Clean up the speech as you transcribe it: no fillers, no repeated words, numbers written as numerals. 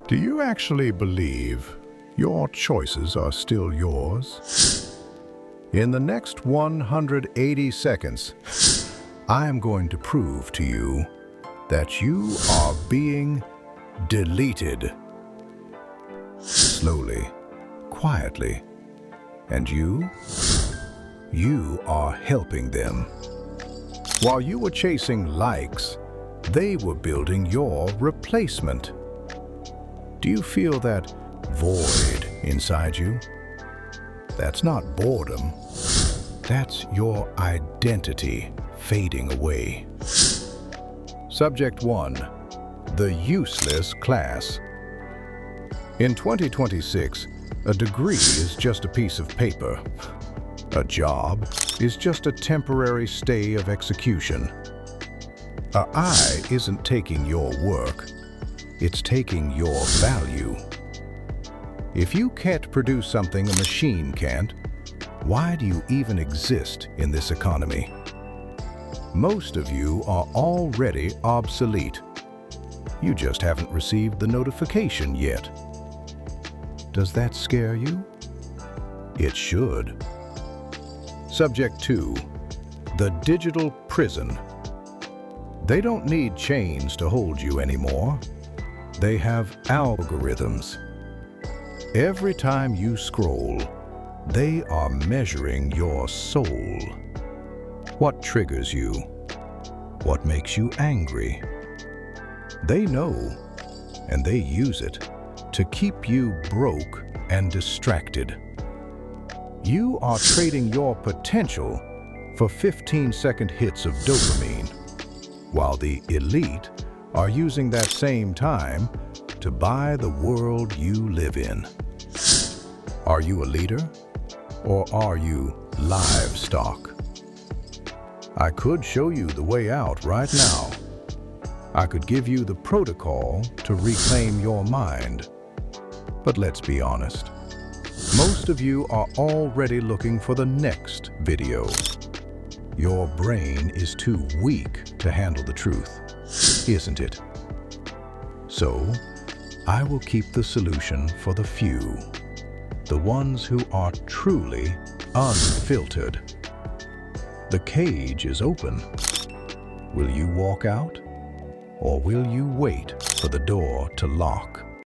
Do you actually believe your choices are still yours? In the next 180 seconds, I am going to prove to you that you are being deleted. Slowly, quietly. And you are helping them. While you were chasing likes, they were building your replacement. Do you feel that void inside you? That's not boredom. That's your identity fading away. Subject 1. The useless class. In 2026, a degree is just a piece of paper. A job is just a temporary stay of execution. An eye isn't taking your work. It's taking your value. If you can't produce something a machine can't, why do you even exist in this economy? Most of you are already obsolete. You just haven't received the notification yet. Does that scare you? It should. Subject 2. The digital prison. They don't need chains to hold you anymore. They have algorithms. Every time you scroll, they are measuring your soul. What triggers you? What makes you angry? They know, and they use it to keep you broke and distracted. You are trading your potential for 15-second hits of dopamine, while the elite are using that same time to buy the world you live in. Are you a leader, or are you livestock? I could show you the way out right now. I could give you the protocol to reclaim your mind. But let's be honest. Most of you are already looking for the next video. Your brain is too weak to handle the truth, isn't it? So, I will keep the solution for the few, the ones who are truly unfiltered. The cage is open. Will you walk out, or will you wait for the door to lock?